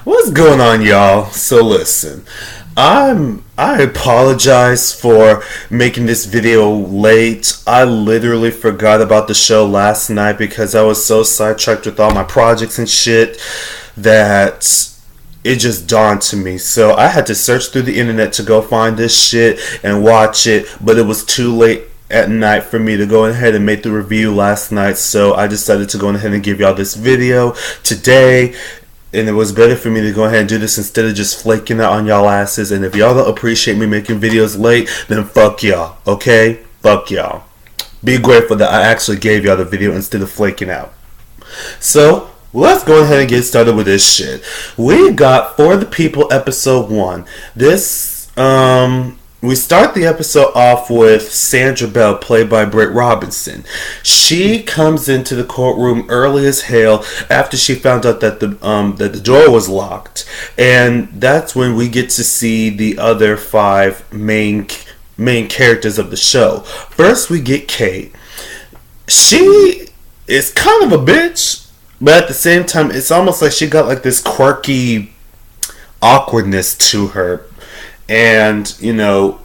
What's going on, y'all? So listen, I apologize for making this video late. I literally forgot about the show last night because I was so sidetracked with all my projects and shit that it just dawned to me. So I had to search through the internet to go find this shit and watch it, but it was too late at night for me to go ahead and make the review last night, so I decided to go ahead and give y'all this video today. And it was better for me to go ahead and do this instead of just flaking out on y'all asses. And if y'all don't appreciate me making videos late, then fuck y'all, okay? Fuck y'all. Be grateful that I actually gave y'all the video instead of flaking out. So, let's go ahead and get started with this shit. We got For the People episode 1. We start the episode off with Sandra Bell, played by Britt Robinson. She comes into the courtroom early as hell after she found out that the door was locked, and that's when we get to see the other 5 main characters of the show. First, we get Kate. She is kind of a bitch, but at the same time, it's almost like she got like this quirky awkwardness to her. And, you know,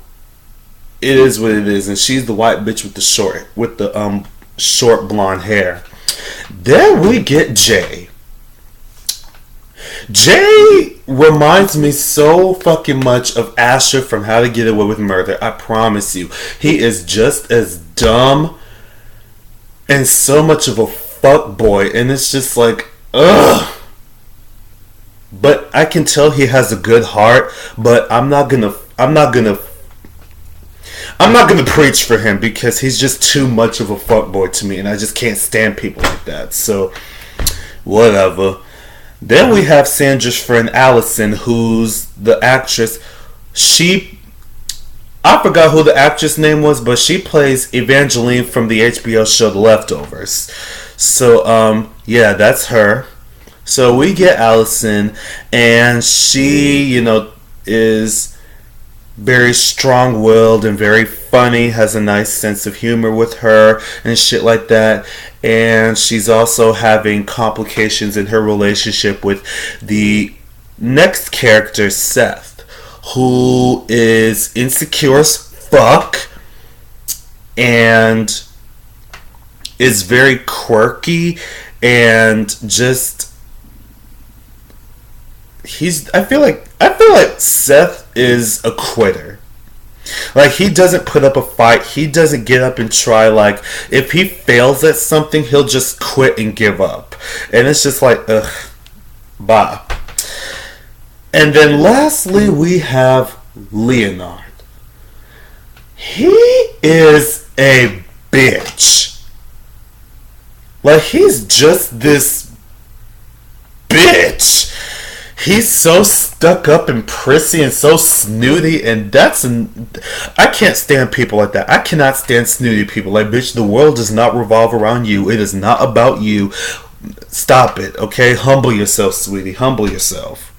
it is what it is. And she's the white bitch with the short blonde hair. Then we get Jay. Jay reminds me so fucking much of Asher from How to Get Away with Murder. I promise you. He is just as dumb and so much of a fuckboy. And it's just like, ugh. But I can tell he has a good heart, but I'm not gonna preach for him because he's just too much of a fuckboy to me, and I just can't stand people like that. So, whatever. Then we have Sandra's friend Allison, who's the actress. I forgot who the actress name was, but she plays Evangeline from the HBO show The Leftovers. So, yeah, that's her. So we get Allison, and she, you know, is very strong-willed and very funny, has a nice sense of humor with her and shit like that. And she's also having complications in her relationship with the next character, Seth, who is insecure as fuck and is very quirky and just... I feel like Seth is a quitter. Like, he doesn't put up a fight. He doesn't get up and try. Like, if he fails at something, he'll just quit and give up. And it's just like, ugh, bye. And then lastly, we have Leonard. He is a bitch. Like, he's just this bitch. He's so stuck up and prissy and so snooty, and I can't stand people like that. I cannot stand snooty people. Like, bitch, the world does not revolve around you. It is not about you. Stop it, okay? Humble yourself, sweetie. Humble yourself.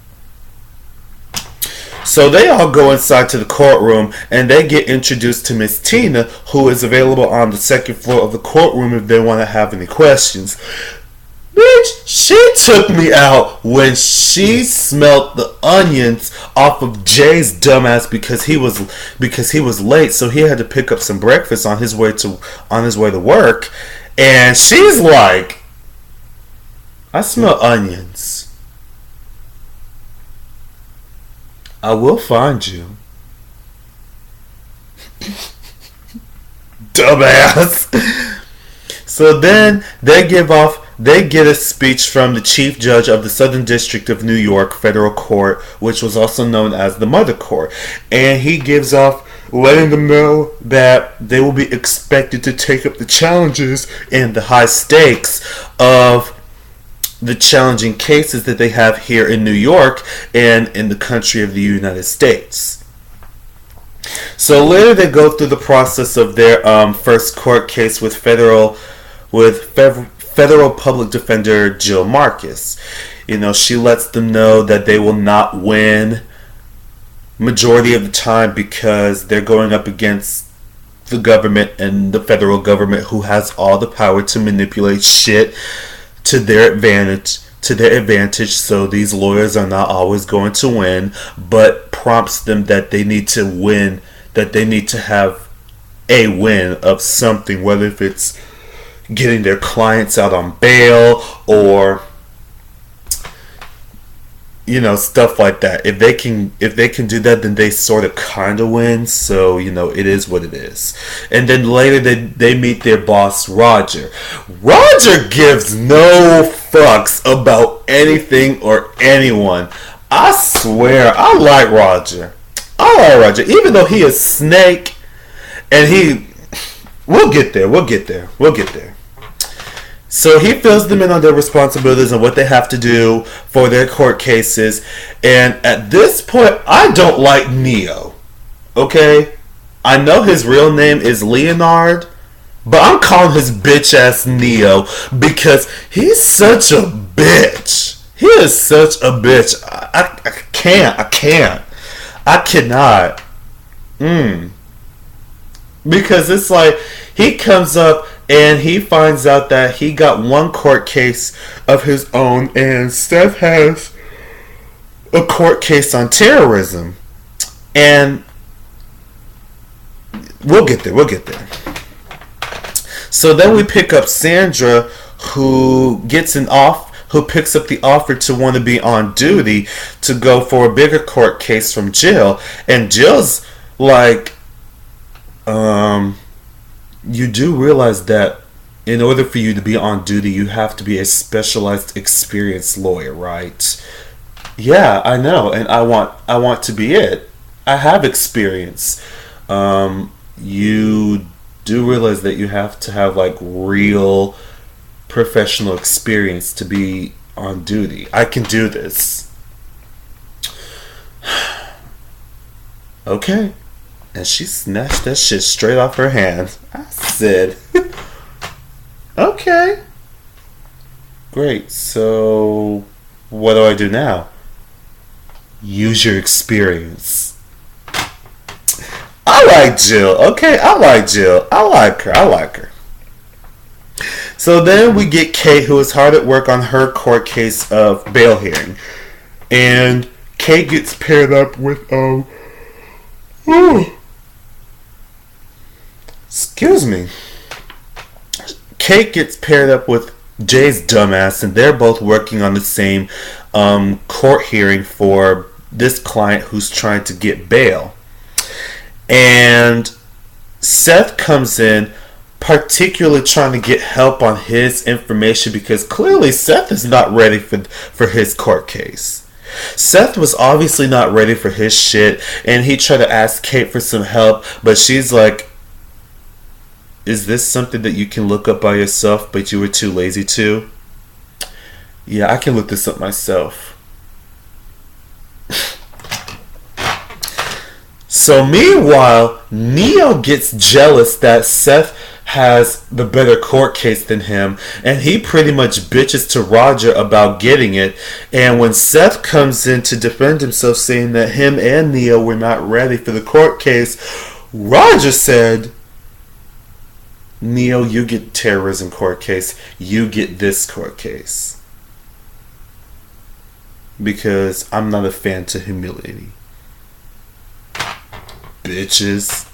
So they all go inside to the courtroom, and they get introduced to Miss Tina, who is available on the second floor of the courtroom if they want to have any questions. Bitch, she took me out when she smelled the onions off of Jay's dumbass because he was late, so he had to pick up some breakfast on his way to work, and she's like, I smell onions. I will find you. Dumbass. So then they get a speech from the Chief Judge of the Southern District of New York Federal Court, which was also known as the Mother Court. And he gives off letting them know that they will be expected to take up the challenges and the high stakes of the challenging cases that they have here in New York and in the country of the United States. So later they go through the process of their first court case with federal public defender Jill Marcus. You know, she lets them know that they will not win majority of the time because they're going up against the government and the federal government, who has all the power to manipulate shit to their advantage to their advantage, so these lawyers are not always going to win, but prompts them that they need to win, that they need to have a win of something, whether if it's getting their clients out on bail or stuff like that. If they can do that, then they sort of kind of win. So it is what it is. And then later they meet their boss Roger. Roger gives no fucks about anything or anyone. I swear, I like Roger. Even though he is Snake, and we'll get there. So he fills them in on their responsibilities and what they have to do for their court cases. And at this point, I don't like Neo. Okay? I know his real name is Leonard, but I'm calling his bitch ass Neo because he's such a bitch. He is such a bitch. I cannot. Because it's like, he comes up and he finds out that he got one court case of his own, and Seth has a court case on terrorism. And we'll get there. So then we pick up Sandra, who picks up the offer to want to be on duty to go for a bigger court case from Jill. And Jill's like, you do realize that in order for you to be on duty, you have to be a specialized, experienced lawyer, right? Yeah, I know, and I want to be it. I have experience. You do realize that you have to have like real professional experience to be on duty. I can do this. Okay. And she snatched that shit straight off her hands. I said, okay. Great. So, what do I do now? Use your experience. I like Jill. Okay, I like Jill. I like her. So then we get Kate, who is hard at work on her court case of bail hearing. And Kate gets paired up with, excuse me. Kate gets paired up with Jay's dumbass, and they're both working on the same court hearing for this client who's trying to get bail. And Seth comes in, particularly trying to get help on his information because clearly Seth is not ready for his court case. Seth was obviously not ready for his shit, and he tried to ask Kate for some help, but she's like, is this something that you can look up by yourself, but you were too lazy to? Yeah, I can look this up myself. So meanwhile, Neo gets jealous that Seth has the better court case than him, and he pretty much bitches to Roger about getting it. And when Seth comes in to defend himself, saying that him and Neo were not ready for the court case, Roger said, Neo, you get terrorism court case. You get this court case. Because I'm not a fan to humility. Bitches.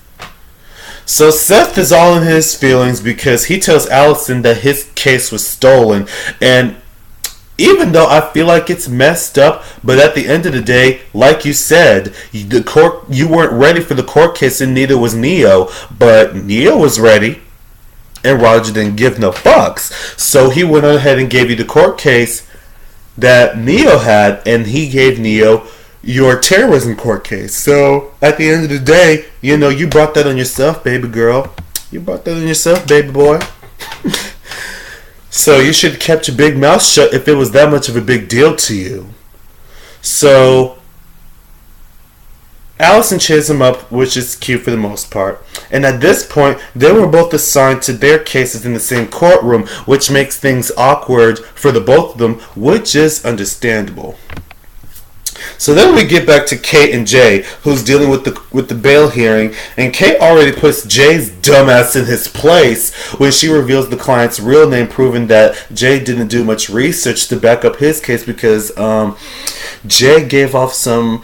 So Seth is all in his feelings because he tells Allison that his case was stolen. And even though I feel like it's messed up, but at the end of the day, like you said, you weren't ready for the court case, and neither was Neo. But Neo was ready. And Roger didn't give no fucks. So he went ahead and gave you the court case that Neo had, and he gave Neo your terrorism court case. So at the end of the day, you brought that on yourself, baby girl. You brought that on yourself, baby boy. So you should have kept your big mouth shut if it was that much of a big deal to you. So Allison cheers him up, which is cute for the most part. And at this point, they were both assigned to their cases in the same courtroom, which makes things awkward for the both of them, which is understandable. So then we get back to Kate and Jay, who's dealing with the bail hearing, and Kate already puts Jay's dumbass in his place when she reveals the client's real name, proving that Jay didn't do much research to back up his case because Jay gave off some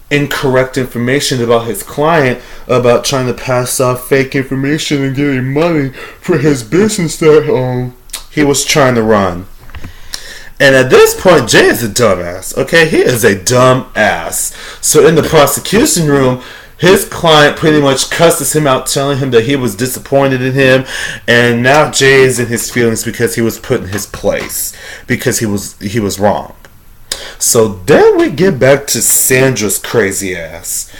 incorrect information about his client, about trying to pass off fake information and getting money for his business that he was trying to run. And at this point, Jay is a dumbass, okay? He is a dumbass. So in the prosecution room, his client pretty much cusses him out, telling him that he was disappointed in him. And now Jay is in his feelings because he was put in his place, because he was wrong. So then we get back to Sandra's crazy ass,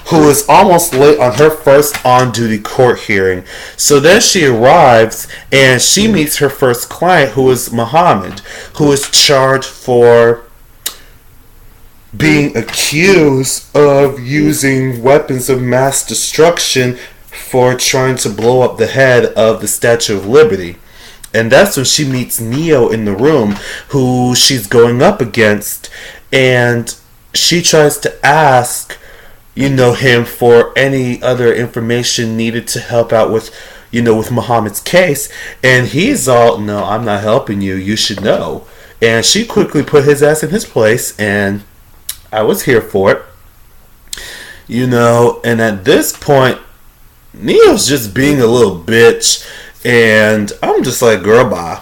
who is almost late on her first on-duty court hearing. So then she arrives and she meets her first client, who is Muhammad, who is charged for being accused of using weapons of mass destruction for trying to blow up the head of the Statue of Liberty. And that's when she meets Neo in the room, who she's going up against, and she tries to ask him for any other information needed to help out with Muhammad's case. And he's all, no, I'm not helping you. You should know. And she quickly put his ass in his place, and I was here for it. And at this point, Neo's just being a little bitch, and I'm just like, girl, bye.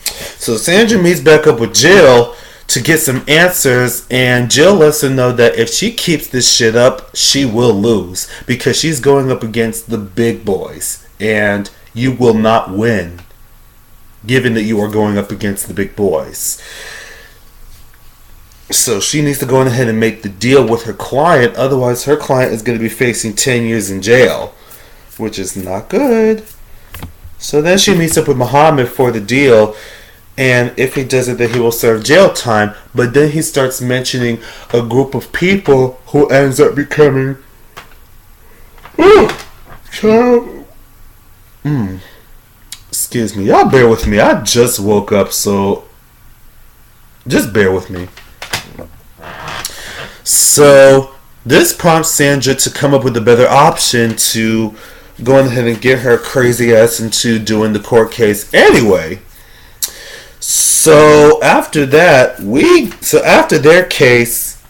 So Sandra meets back up with Jill to get some answers, and Jill lets her know that if she keeps this shit up, she will lose, because she's going up against the big boys, and you will not win, given that you are going up against the big boys. So she needs to go ahead and make the deal with her client, otherwise her client is going to be facing 10 years in jail, which is not good. So then she meets up with Muhammad for the deal, and if he does it, then he will serve jail time. But then he starts mentioning a group of people who ends up becoming excuse me, y'all bear with me. I just woke up, so just bear with me. So this prompts Sandra to come up with a better option to go ahead and get her crazy ass into doing the court case anyway. So after that, after their case,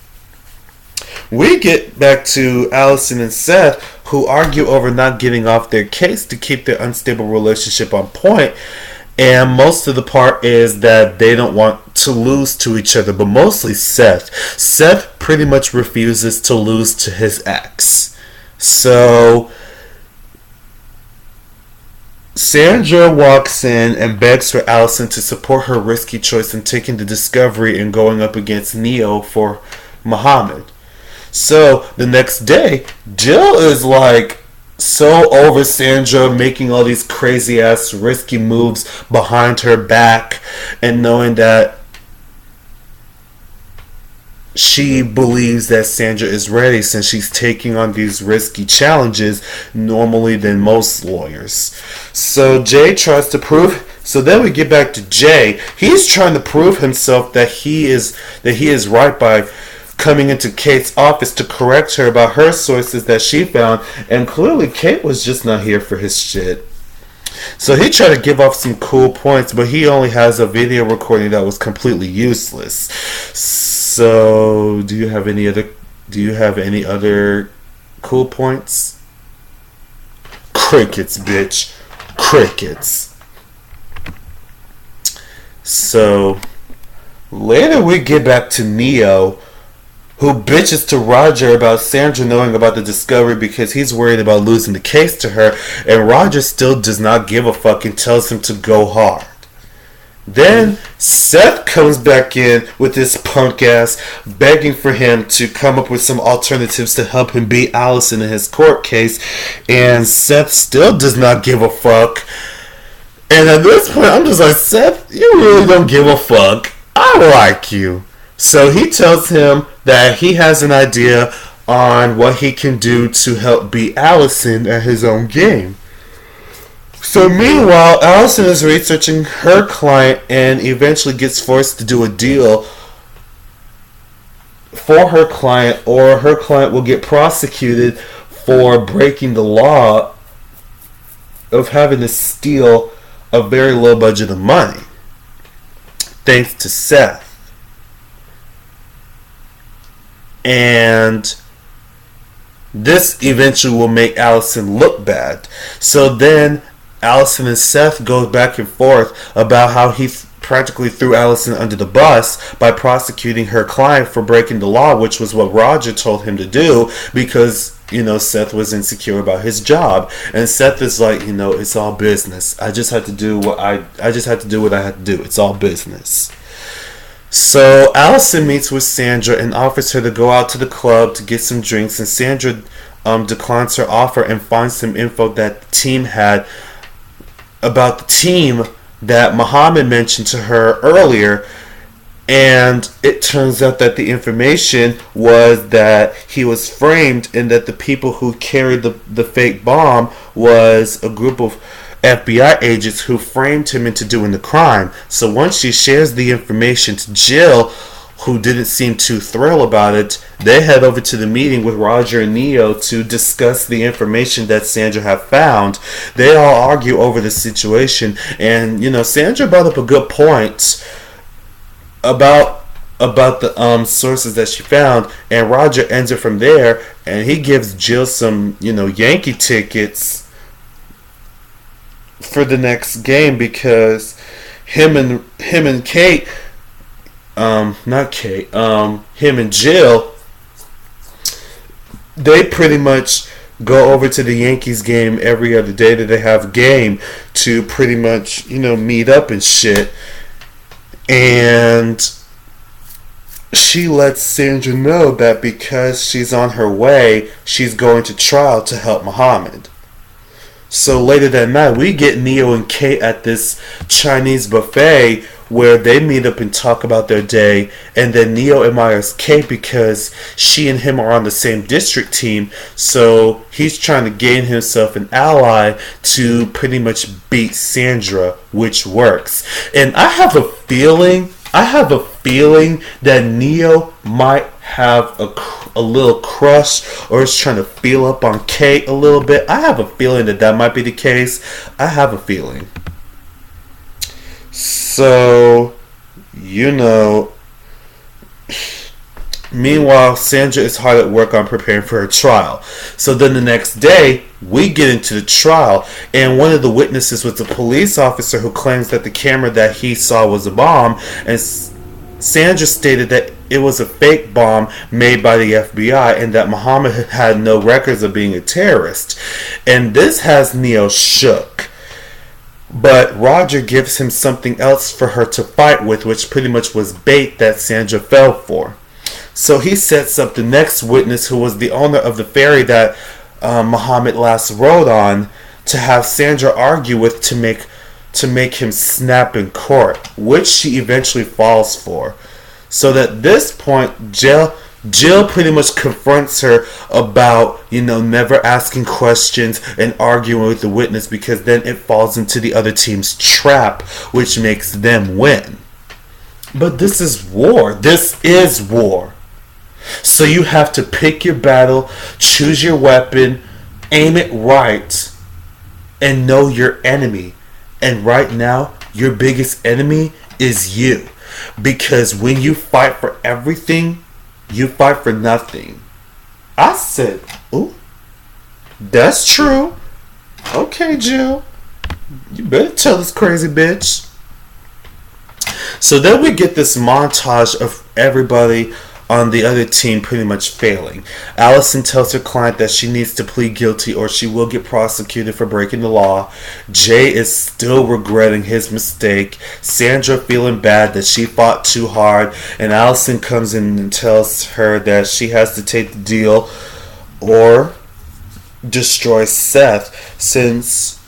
we get back to Allison and Seth, who argue over not getting off their case to keep their unstable relationship on point. And most of the part is that they don't want to lose to each other, but mostly Seth. Seth pretty much refuses to lose to his ex. So Sandra walks in and begs for Allison to support her risky choice in taking the discovery and going up against Neo for Muhammad. So the next day, Jill is like so over Sandra making all these crazy ass risky moves behind her back, and knowing that she believes that Sandra is ready, since she's taking on these risky challenges normally than most lawyers. So Jay tries to prove. So then we get back to Jay. He's trying to prove himself that he is right by coming into Kate's office to correct her about her sources that she found, and clearly Kate was just not here for his shit. So he tried to give off some cool points, but he only has a video recording that was completely useless. So do you have any other cool points? Crickets, bitch. Crickets. So later we get back to Neo, who bitches to Roger about Sandra knowing about the discovery because he's worried about losing the case to her, and Roger still does not give a fuck and tells him to go hard. Then Seth comes back in with this punk ass, begging for him to come up with some alternatives to help him beat Allison in his court case, and Seth still does not give a fuck. And at this point, I'm just like, Seth, you really don't give a fuck. I like you. So he tells him that he has an idea on what he can do to help beat Allison at his own game. So meanwhile, Allison is researching her client and eventually gets forced to do a deal. And Allison is researching her client and eventually gets forced to do a deal with Muhammad. So meanwhile, Allison is researching her client and eventually gets forced to do a deal with Muhammad. So meanwhile, Allison is researching her client and eventually gets forced to do a deal for her client, or her client will get prosecuted for breaking the law of having to steal a very low budget of money, thanks to Seth. And this eventually will make Allison look bad. So then Allison and Seth go back and forth about how he practically threw Allison under the bus by prosecuting her client for breaking the law, which was what Roger told him to do because, Seth was insecure about his job. And Seth is like, it's all business. I just had to do what I had to do. It's all business. So Allison meets with Sandra and offers her to go out to the club to get some drinks, and Sandra declines her offer and finds some info that the team had about the team that Muhammad mentioned to her earlier. And it turns out that the information was that he was framed, and that the people who carried the fake bomb was a group of FBI agents who framed him into doing the crime. So once she shares the information to Jill, who didn't seem too thrilled about it, they head over to the meeting with Roger and Neo to discuss the information that Sandra had found. They all argue over the situation, and Sandra brought up a good point about the sources that she found, and Roger ends it from there, and he gives Jill some Yankee tickets for the next game because him and Kate, not Kate, him and Jill, they pretty much go over to the Yankees game every other day that they have a game to pretty much meet up and shit. And she lets Sandra know that because she's on her way, she's going to trial to help Muhammad. So later that night, we get Neo and Kate at this Chinese buffet where they meet up and talk about their day. And then Neo admires Kate because she and him are on the same district team. So he's trying to gain himself an ally to pretty much beat Sandra, which works. And I have a feeling that Neo might have a little crush, or is trying to feel up on Kate a little bit. I have a feeling that might be the case. I have a feeling. So, meanwhile, Sandra is hard at work on preparing for her trial. So then the next day, we get into the trial, and one of the witnesses was a police officer who claims that the camera that he saw was a bomb, and Sandra stated that it was a fake bomb made by the FBI and that Muhammad had no records of being a terrorist. And this has Neo shook. But Roger gives him something else for her to fight with, which pretty much was bait that Sandra fell for. So he sets up the next witness, who was the owner of the ferry that Muhammad last rode on, to have Sandra argue with to make him snap in court, which she eventually falls for. So that at this point, Jill pretty much confronts her about, never asking questions and arguing with the witness, because then it falls into the other team's trap, which makes them win. But this is war. This is war. So you have to pick your battle, choose your weapon, aim it right, and know your enemy. And right now, your biggest enemy is you. Because when you fight for everything, you fight for nothing. I said, ooh, that's true. Okay, Jill. You better tell this crazy bitch. So then we get this montage of everybody on the other team pretty much failing. Allison tells her client that she needs to plead guilty or she will get prosecuted for breaking the law. Jay is still regretting his mistake. Sandra feeling bad that she fought too hard. And Allison comes in and tells her that she has to take the deal or destroy Seth, since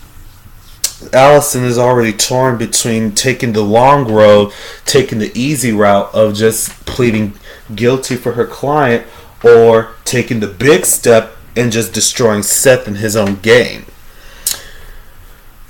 Allison is already torn between taking the long road, taking the easy route of just pleading guilty for her client, or taking the big step and just destroying Seth in his own game.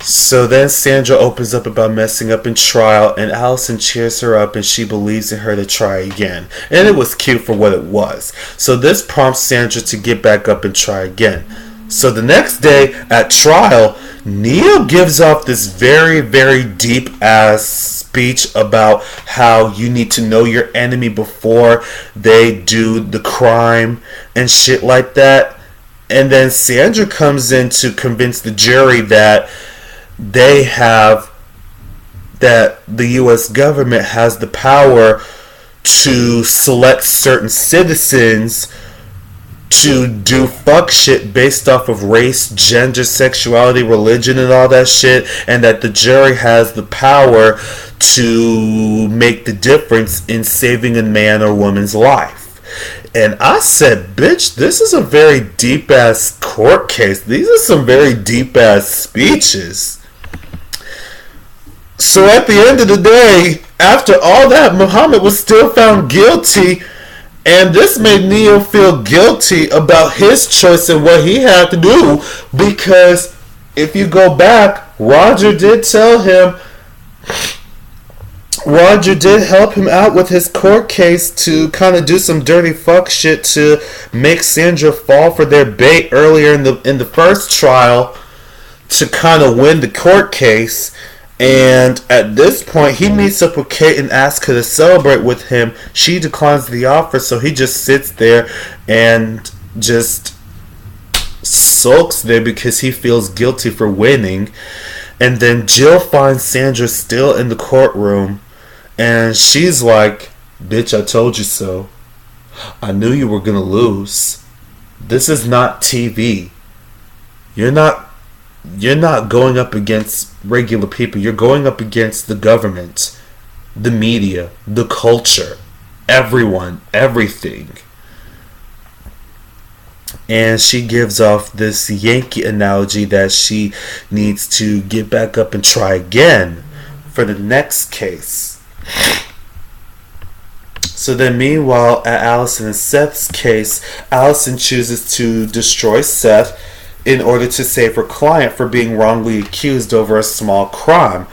So then Sandra opens up about messing up in trial, and Allison cheers her up and she believes in her to try again. And it was cute for what it was. So this prompts Sandra to get back up and try again. So the next day at trial, Neil gives off this very, very deep ass speech about how you need to know your enemy before they do the crime and shit like that. And then Sandra comes in to convince the jury that the US government has the power to select certain citizens to do fuck shit based off of race, gender, sexuality, religion, and all that shit, and that the jury has the power to make the difference in saving a man or woman's life. And I said, bitch, this is a very deep ass court case. These are some very deep ass speeches. So at the end of the day, after all that, Muhammad was still found guilty. And this made Neil feel guilty about his choice and what he had to do. Because if you go back, Roger did help him out with his court case to kind of do some dirty fuck shit to make Sandra fall for their bait earlier in the first trial to kind of win the court case. And at this point, he meets up with Kate and asks her to celebrate with him. She declines the offer, so he just sits there and just sulks there because he feels guilty for winning. And then Jill finds Sandra still in the courtroom, and she's like, bitch, I told you so. I knew you were gonna lose. This is not TV. You're not going up against regular people. You're going up against the government, the media, the culture, everyone, everything. And she gives off this Yankee analogy that she needs to get back up and try again for the next case. So then meanwhile, at Allison and Seth's case, Allison chooses to destroy Seth in order to save her client for being wrongly accused over a small crime.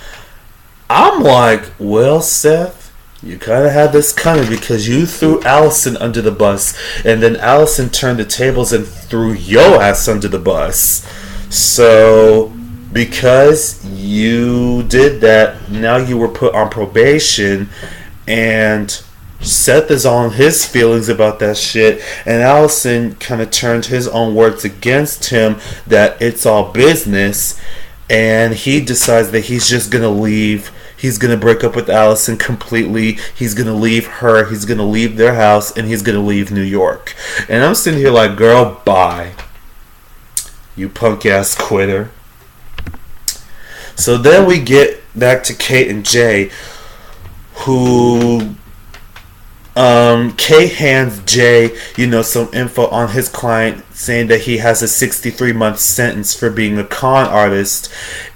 I'm like, well, Seth, you kind of had this coming because you threw Allison under the bus, and then Allison turned the tables and threw your ass under the bus. So, because you did that, now you were put on probation, and Seth is on his feelings about that shit, and Allison kind of turned his own words against him that it's all business, and he decides that he's just gonna leave. He's gonna break up with Allison completely. He's gonna leave her. He's gonna leave their house, and he's gonna leave New York. And I'm sitting here like, girl, bye, you punk ass quitter. So then we get back to Kate and Jay, who Kate hands Jay, some info on his client, saying that he has a 63-month sentence for being a con artist,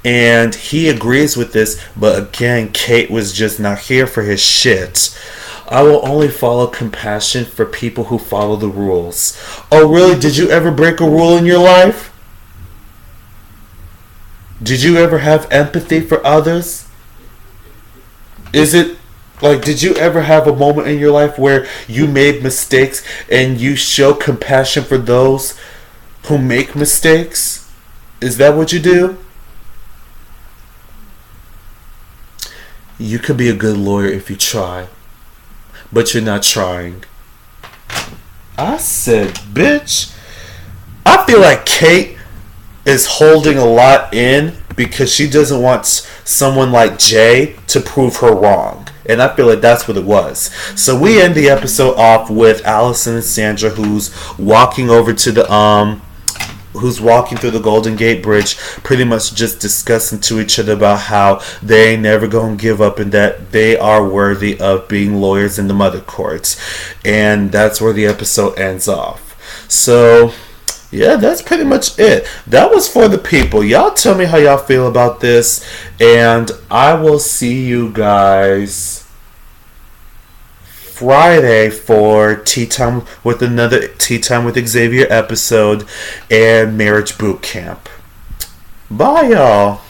and he agrees with this, but again, Kate was just not here for his shit. I will only follow compassion for people who follow the rules. Oh, really? Did you ever break a rule in your life? Did you ever have empathy for others? Did you ever have a moment in your life where you made mistakes and you show compassion for those who make mistakes? Is that what you do? You could be a good lawyer if you try, but you're not trying. I said, bitch. I feel like Kate is holding a lot in because she doesn't want someone like Jay to prove her wrong. And I feel like that's what it was. So we end the episode off with Allison and Sandra, who's walking over to the who's walking through the Golden Gate Bridge, pretty much just discussing to each other about how they ain't never gonna give up and that they are worthy of being lawyers in the mother courts. And that's where the episode ends off. So yeah, that's pretty much it. That was for the people. Y'all tell me how y'all feel about this, and I will see you guys Friday for Tea Time with another Tea Time with Xavier episode and Marriage Boot Camp. Bye, y'all.